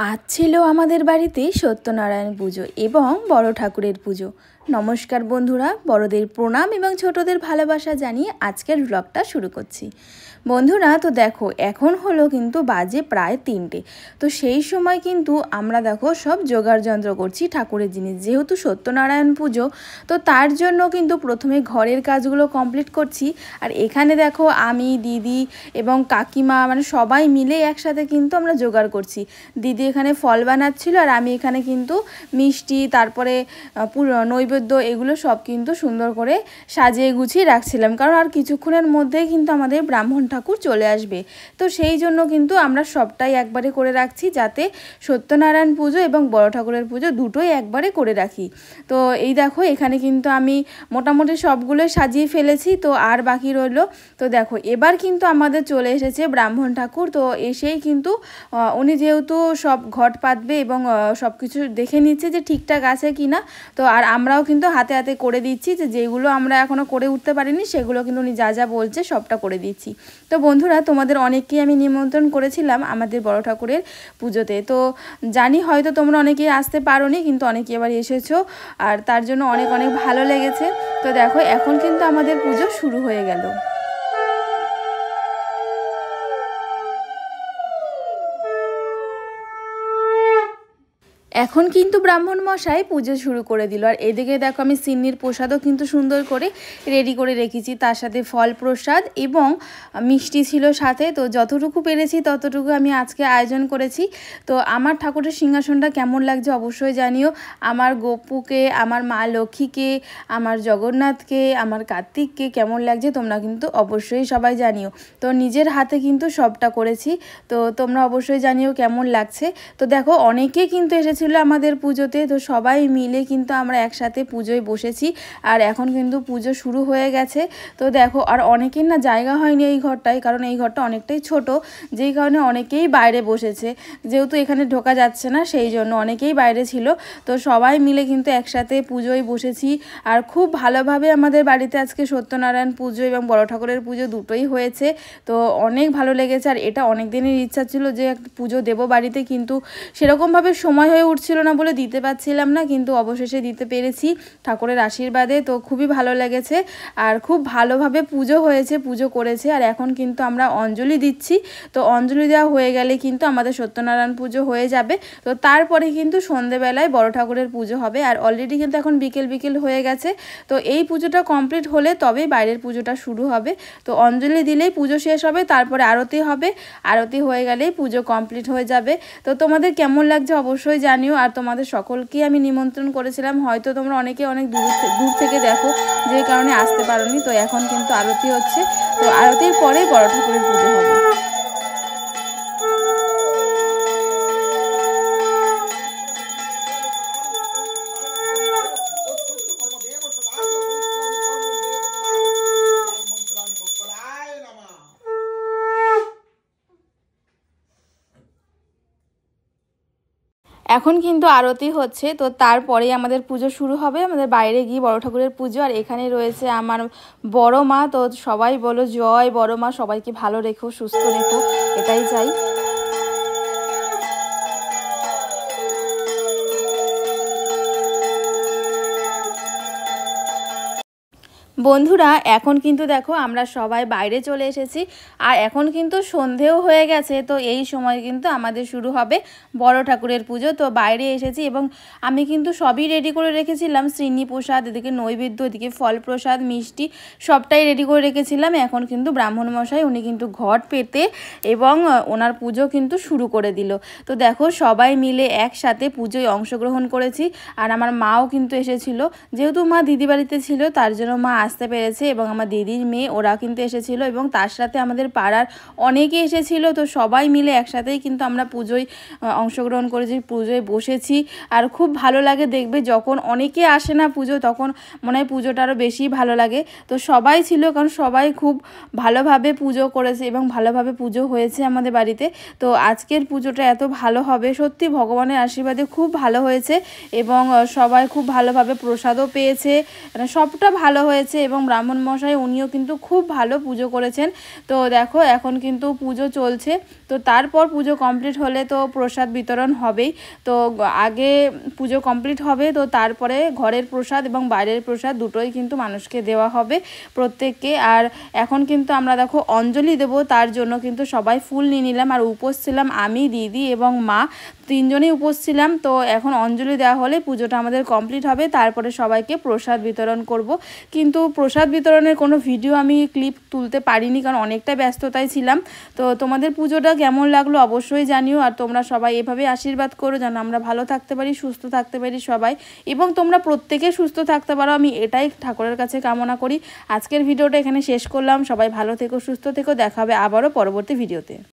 আজ ছিল আমাদের বাড়িতে সত্যনারায়ণ পুজো এবং বড় ঠাকুরের পুজো। নমস্কার বন্ধুরা, বড়দের প্রণাম এবং ছোটদের ভালোবাসা জানিয়ে আজকের ব্লগটা শুরু করছি। বন্ধুরা তো দেখো, এখন হলো কিন্তু বাজে প্রায় 3টে। তো সেই সময় কিন্তু আমরা দেখো সব জোগাড় যন্ত্র করছি ঠাকুরের জিনিস, যেহেতু সত্যনারায়ণ পুজো তো তার জন্য কিন্তু প্রথমে ঘরের কাজগুলো কমপ্লিট করছি। আর এখানে দেখো আমি, দিদি এবং কাকিমা মানে সবাই মিলে একসাথে কিন্তু আমরা জোগাড় করছি। দিদি এখানে ফল বানাচ্ছিল আর আমি এখানে কিন্তু মিষ্টি, তারপরে নৈবেদ্য, এগুলো সব কিন্তু সুন্দর করে সাজিয়ে গুছিয়ে রাখছিলাম, কারণ আর কিছুক্ষণের মধ্যেই কিন্তু আমাদের ব্রাহ্মণ ঠাকুর চলে আসবে। তো সেই জন্য কিন্তু আমরা সবটাই একবারে করে রাখছি, যাতে সত্যনারায়ণ পুজো এবং বড় ঠাকুরের পুজো দুটোই একবারে করে রাখি। তো এই দেখো এখানে কিন্তু আমি মোটামুটি সবগুলোই সাজিয়ে ফেলেছি, তো আর বাকি রইলো। তো দেখো এবার কিন্তু আমাদের চলে এসেছে ব্রাহ্মণ ঠাকুর। তো এসেই কিন্তু উনি যেহেতু সব ঘট পাতবে এবং সব কিছু দেখে নিচ্ছে যে ঠিকঠাক আছে কি না। তো আর আমরাও কিন্তু হাতে হাতে করে দিচ্ছি, যে যেগুলো আমরা এখনও করে উঠতে পারিনি সেগুলো কিন্তু উনি যা যা বলছে সবটা করে দিচ্ছি। তো বন্ধুরা, তোমাদের অনেককেই আমি নিমন্ত্রণ করেছিলাম আমাদের বড় ঠাকুরের পুজোতে। তো জানি হয়তো তোমরা অনেকেই আসতে পারোনি, কিন্তু অনেকে এবার এসেছো আর তার জন্য অনেক অনেক ভালো লেগেছে। তো দেখো এখন কিন্তু আমাদের পুজো শুরু হয়ে গেল। এখন কিন্তু ব্রাহ্মণ মশাই পুজো শুরু করে দিল। আর এদিকে দেখো আমি সিন্নির প্রসাদও কিন্তু সুন্দর করে রেডি করে রেখেছি, তার সাথে ফল প্রসাদ এবং মিষ্টি ছিল সাথে। তো যতটুকু পেরেছি ততটুকু আমি আজকে আয়োজন করেছি। তো আমার ঠাকুরের সিংহাসনটা কেমন লাগছে অবশ্যই জানিও। আমার গপুকে, আমার মা লক্ষ্মীকে, আমার জগন্নাথকে, আমার কার্তিককে কেমন লাগছে তোমরা কিন্তু অবশ্যই সবাই জানিও। তো নিজের হাতে কিন্তু সবটা করেছি, তো তোমরা অবশ্যই জানিও কেমন লাগছে। তো দেখো অনেকে কিন্তু এসেছিল আমাদের পুজোতে, তো সবাই মিলে কিন্তু আমরা একসাথে পুজোয় বসেছি। আর এখন কিন্তু পুজো শুরু হয়ে গেছে। তো দেখো আর অনেকের না জায়গা হয়নি এই ঘরটায়, কারণ এই ঘরটা অনেকটাই ছোট, যেই কারণে অনেকেই বাইরে বসেছে। যেহেতু এখানে ঢোকা যাচ্ছে না সেই জন্য অনেকেই বাইরে ছিল। তো সবাই মিলে কিন্তু একসাথে পুজোয় বসেছি। আর খুব ভালোভাবে আমাদের বাড়িতে আজকে সত্যনারায়ণ পুজো এবং বড় ঠাকুরের পুজো দুটোই হয়েছে। তো অনেক ভালো লেগেছে। আর এটা অনেক দিনের ইচ্ছা ছিল যে পুজো দেবো বাড়িতে, কিন্তু সেরকমভাবে সময় হয়ে উঠছিল না বলে দিতে পারছিলাম না, কিন্তু অবশেষে দিতে পেরেছি ঠাকুরের আশীর্বাদে। তো খুবই ভালো লেগেছে আর খুব ভালোভাবে পুজো হয়েছে, পুজো করেছে। আর এখন কিন্তু আমরা অঞ্জলি দিচ্ছি। তো অঞ্জলি দেওয়া হয়ে গেলে কিন্তু আমাদের সত্যনারায়ণ পুজো হয়ে যাবে। তো তারপরে কিন্তু সন্ধেবেলায় বড় ঠাকুরের পুজো হবে। আর অলরেডি কিন্তু এখন বিকেল বিকেল হয়ে গেছে। তো এই পুজোটা কমপ্লিট হলে তবেই বাইরের পুজোটা শুরু হবে। তো অঞ্জলি দিলেই পুজো শেষ হবে, তারপরে আরতি হবে। আরতি হয়ে গেলেই পুজো কমপ্লিট হয়ে যাবে। তো তোমাদের কেমন লাগছে অবশ্যই জানিও। আর তোমাদের সকলকেই আমি নিমন্ত্রণ করেছিলাম, হয়তো তোমরা অনেকে অনেক দূর থেকে দেখো, যে কারণে আসতে পারোনি। তো এখন কিন্তু আরতি হচ্ছে, তো আরতির পরেই বড় ঠাকুরের পুজো হবে। এখন কিন্তু আরতি হচ্ছে, তো তারপরেই আমাদের পুজো শুরু হবে। আমাদের বাইরে গিয়ে বড় ঠাকুরের পুজো। আর এখানে রয়েছে আমার বড় মা। তো সবাই বলো জয় বড় মা, সবাইকে ভালো রেখো, সুস্থ রেখো, এটাই চাই। বন্ধুরা এখন কিন্তু দেখো আমরা সবাই বাইরে চলে এসেছি, আর এখন কিন্তু সন্ধেও হয়ে গেছে। তো এই সময় কিন্তু আমাদের শুরু হবে বড় ঠাকুরের পুজো। তো বাইরে এসেছি এবং আমি কিন্তু সবই রেডি করে রেখেছিলাম, শ্রীনি প্রসাদ, এদিকে নৈবেদ্য, এদিকে ফল প্রসাদ, মিষ্টি, সবটাই রেডি করে রেখেছিলাম। এখন কিন্তু ব্রাহ্মণ মশাই উনি কিন্তু ঘট পেতে এবং ওনার পুজো কিন্তু শুরু করে দিল। তো দেখো সবাই মিলে একসাথে পুজোয় অংশগ্রহণ করেছি। আর আমার মাও কিন্তু এসেছিল, যেহেতু মা দিদি বাড়িতে ছিল তার জন্য মা আসতে পেরেছে, এবং আমার দিদির মেয়ে ওরা কিন্তু এসেছিল, এবং তার সাথে আমাদের পাড়ার অনেকে এসেছিল। তো সবাই মিলে একসাথেই কিন্তু আমরা পুজোয় অংশগ্রহণ করেছি, পুজোয় বসেছি। আর খুব ভালো লাগে, দেখবে যখন অনেকে আসে না পুজো, তখন মনে হয় পুজোটা আরও বেশি ভালো লাগে। তো সবাই ছিল, কারণ সবাই খুব ভালোভাবে পুজো করেছে এবং ভালোভাবে পুজো হয়েছে আমাদের বাড়িতে। তো আজকের পুজোটা এত ভালো হবে, সত্যি ভগবানের আশীর্বাদে খুব ভালো হয়েছে। এবং সবাই খুব ভালোভাবে প্রসাদও পেয়েছে, মানে সবটা ভালো হয়েছে। এবং ব্রাহ্মণ মশাই উনিও কিন্তু খুব ভালো পুজো করেছেন। তো দেখো এখন কিন্তু পুজো চলছে, তো তারপর পুজো কমপ্লিট হলে তো প্রসাদ বিতরণ হবেই। তো আগে পুজো কমপ্লিট হবে, তো তারপরে ঘরের প্রসাদ এবং বাইরের প্রসাদ দুটোই কিন্তু মানুষকে দেওয়া হবে প্রত্যেককে। আর এখন কিন্তু আমরা দেখো অঞ্জলি দেবো, তার জন্য কিন্তু সবাই ফুল নিয়ে নিলাম। আর উপোস ছিলাম আমি, দিদি এবং মা, তিনজনেই উপোস ছিলাম। তো এখন অঞ্জলি দেওয়া হলে পুজোটা আমাদের কমপ্লিট হবে, তারপরে সবাইকে প্রসাদ বিতরণ করব। কিন্তু প্রসাদ বিতরণের কোনো ভিডিও আমি ক্লিপ তুলতে পারিনি, কারণ অনেকটা ব্যস্ততায় ছিলাম। তো তোমাদের পুজোটা কেমন লাগলো অবশ্যই জানিও। আর তোমরা সবাই এভাবে আশীর্বাদ করো যেন আমরা ভালো থাকতে পারি, সুস্থ থাকতে পারি সবাই, এবং তোমরা প্রত্যেকে সুস্থ থাকতে পারো, আমি এটাই ঠাকুরের কাছে কামনা করি। আজকের ভিডিওটা এখানে শেষ করলাম। সবাই ভালো থেকো, সুস্থ থেকো, দেখা হবে আবারও পরবর্তী ভিডিওতে।